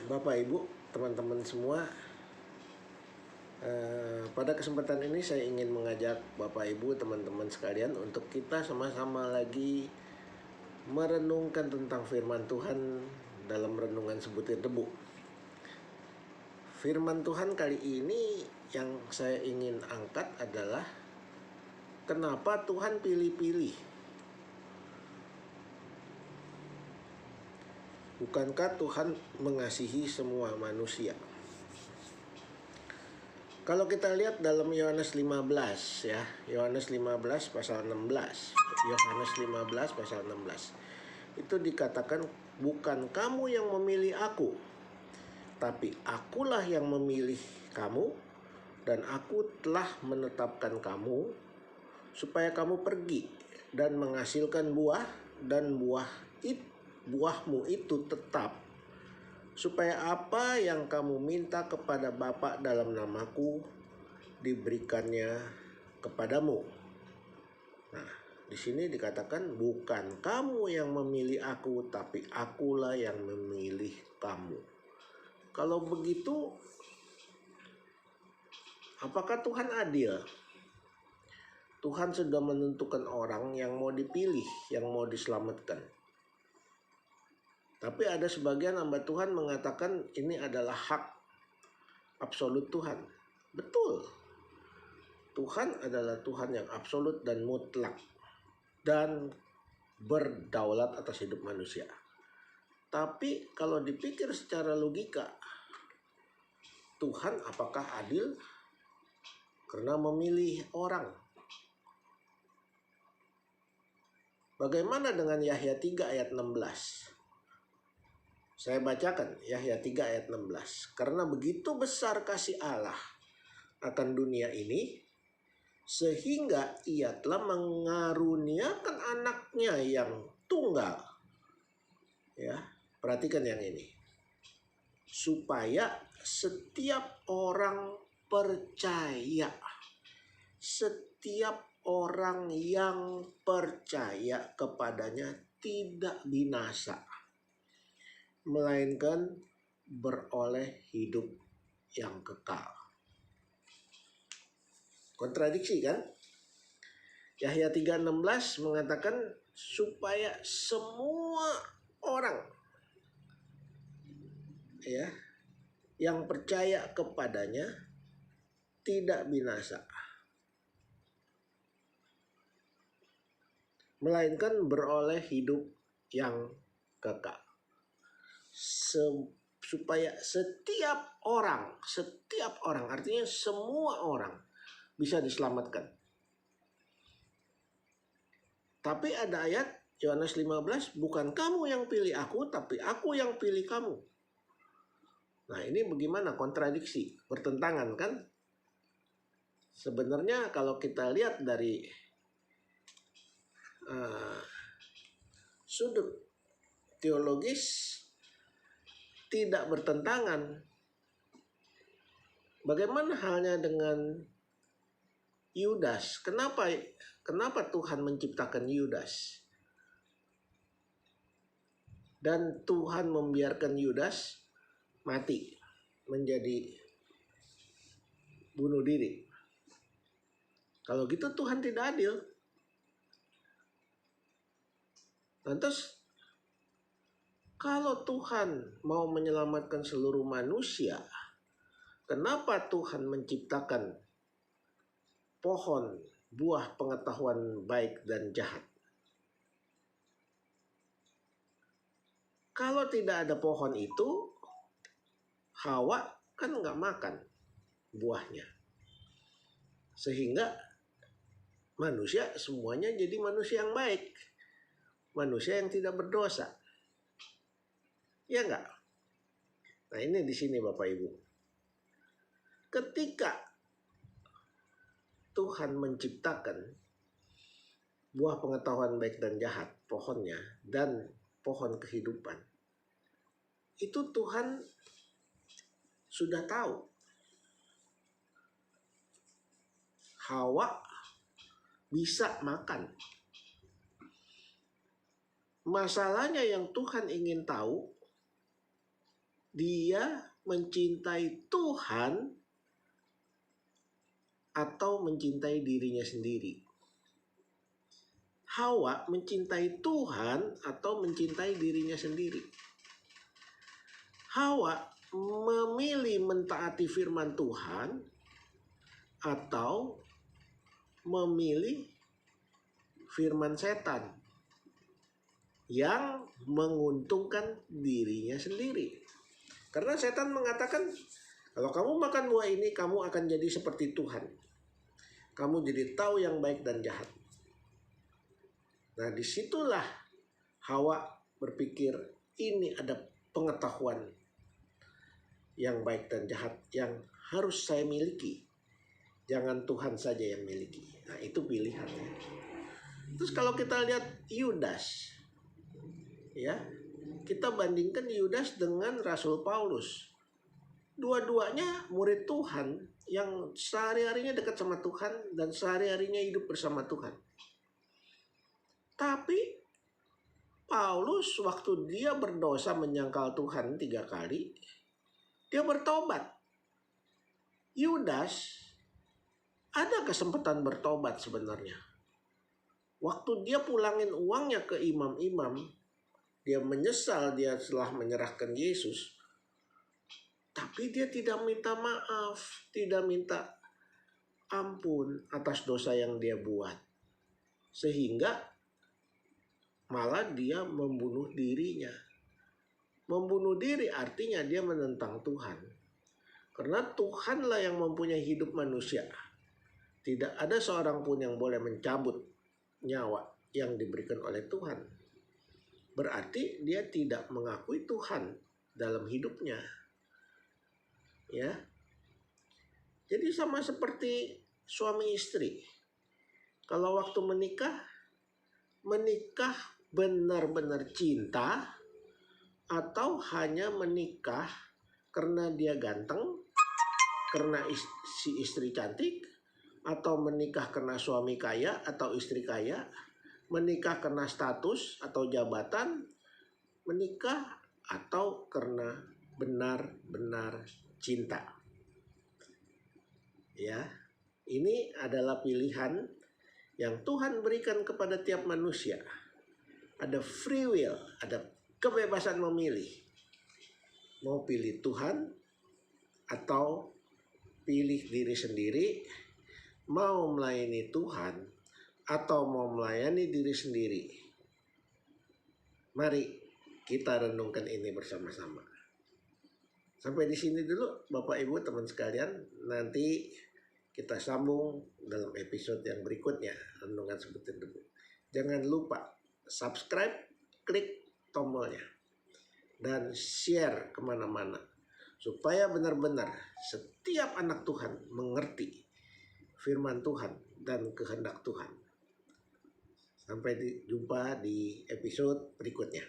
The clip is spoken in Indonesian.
Bapak, Ibu, teman-teman semua, pada kesempatan ini saya ingin mengajak Bapak, Ibu, teman-teman sekalian untuk kita sama-sama lagi merenungkan tentang firman Tuhan dalam renungan sebutir debu. Firman Tuhan kali ini yang saya ingin angkat adalah kenapa Tuhan pilih-pilih. Bukankah Tuhan mengasihi semua manusia? Kalau kita lihat dalam Yohanes 15 ya, Yohanes 15 pasal 16. Yohanes 15 pasal 16. Itu dikatakan, bukan kamu yang memilih aku, tapi akulah yang memilih kamu, dan aku telah menetapkan kamu supaya kamu pergi dan menghasilkan buah, dan buahmu itu tetap, supaya apa yang kamu minta kepada Bapa dalam namaku diberikannya kepadamu. Nah, di sini dikatakan bukan kamu yang memilih aku, tapi akulah yang memilih kamu. Kalau begitu, apakah Tuhan adil? Tuhan sudah menentukan orang yang mau dipilih, yang mau diselamatkan. Tapi ada sebagian hamba Tuhan mengatakan ini adalah hak absolut Tuhan. Betul. Tuhan adalah Tuhan yang absolut dan mutlak dan berdaulat atas hidup manusia. Tapi kalau dipikir secara logika, Tuhan apakah adil karena memilih orang? Bagaimana dengan Yahya 3 ayat 16? Saya bacakan Yahya 3 ayat 16. Karena begitu besar kasih Allah akan dunia ini, sehingga ia telah mengaruniakan anaknya yang tunggal. Ya, perhatikan yang ini. Supaya setiap orang percaya, setiap orang yang percaya kepadanya tidak binasa, melainkan beroleh hidup yang kekal. Kontradiksi kan? Yahya 3:16 mengatakan supaya semua orang ya yang percaya kepadanya tidak binasa, melainkan beroleh hidup yang kekal. Supaya setiap orang artinya semua orang bisa diselamatkan. Tapi ada ayat Yohanes 15, bukan kamu yang pilih aku, tapi aku yang pilih kamu. Nah, ini bagaimana? Kontradiksi, bertentangan kan? Sebenarnya kalau kita lihat dari sudut teologis tidak bertentangan. Bagaimana halnya dengan Yudas? Kenapa Tuhan menciptakan Yudas? Dan Tuhan membiarkan Yudas mati, menjadi bunuh diri. Kalau gitu Tuhan tidak adil. Lantas kalau Tuhan mau menyelamatkan seluruh manusia, kenapa Tuhan menciptakan pohon buah pengetahuan baik dan jahat? Kalau tidak ada pohon itu, Hawa kan nggak makan buahnya. Sehingga manusia semuanya jadi manusia yang baik. Manusia yang tidak berdosa. Ya enggak? Nah, ini di sini Bapak Ibu. Ketika Tuhan menciptakan buah pengetahuan baik dan jahat, pohonnya, dan pohon kehidupan, itu Tuhan sudah tahu Hawa bisa makan. Masalahnya yang Tuhan ingin tahu, dia mencintai Tuhan atau mencintai dirinya sendiri. Hawa mencintai Tuhan atau mencintai dirinya sendiri. Hawa memilih mentaati firman Tuhan atau memilih firman setan yang menguntungkan dirinya sendiri. Karena setan mengatakan, kalau kamu makan buah ini, kamu akan jadi seperti Tuhan. Kamu jadi tahu yang baik dan jahat. Nah, disitulah Hawa berpikir, ini ada pengetahuan yang baik dan jahat yang harus saya miliki. Jangan Tuhan saja yang miliki. Nah, itu pilihannya. Terus kalau kita lihat Yudas, ya, kita bandingkan Yudas dengan Rasul Paulus. Dua-duanya murid Tuhan yang sehari-harinya dekat sama Tuhan dan sehari-harinya hidup bersama Tuhan. Tapi Paulus waktu dia berdosa menyangkal Tuhan 3 kali, dia bertobat. Yudas ada kesempatan bertobat sebenarnya. Waktu dia pulangin uangnya ke imam-imam, dia menyesal dia telah menyerahkan Yesus. Tapi dia tidak minta maaf, tidak minta ampun atas dosa yang dia buat. Sehingga malah dia membunuh dirinya. Membunuh diri artinya dia menentang Tuhan. Karena Tuhanlah yang mempunyai hidup manusia. Tidak ada seorang pun yang boleh mencabut nyawa yang diberikan oleh Tuhan. Berarti dia tidak mengakui Tuhan dalam hidupnya. Ya. Jadi sama seperti suami istri. Kalau waktu menikah benar-benar cinta atau hanya menikah karena dia ganteng, karena si istri cantik, atau menikah karena suami kaya atau istri kaya, menikah karena status atau jabatan, menikah atau karena benar-benar cinta. Ya, ini adalah pilihan yang Tuhan berikan kepada tiap manusia. Ada free will, ada kebebasan memilih. Mau pilih Tuhan atau pilih diri sendiri, mau melayani Tuhan atau mau melayani diri sendiri. Mari kita renungkan ini bersama-sama. Sampai di sini dulu Bapak Ibu teman sekalian. Nanti kita sambung dalam episode yang berikutnya. Renungan sebutin dulu. Jangan lupa subscribe, klik tombolnya, dan share kemana-mana. Supaya benar-benar setiap anak Tuhan mengerti firman Tuhan dan kehendak Tuhan. Sampai jumpa di episode berikutnya.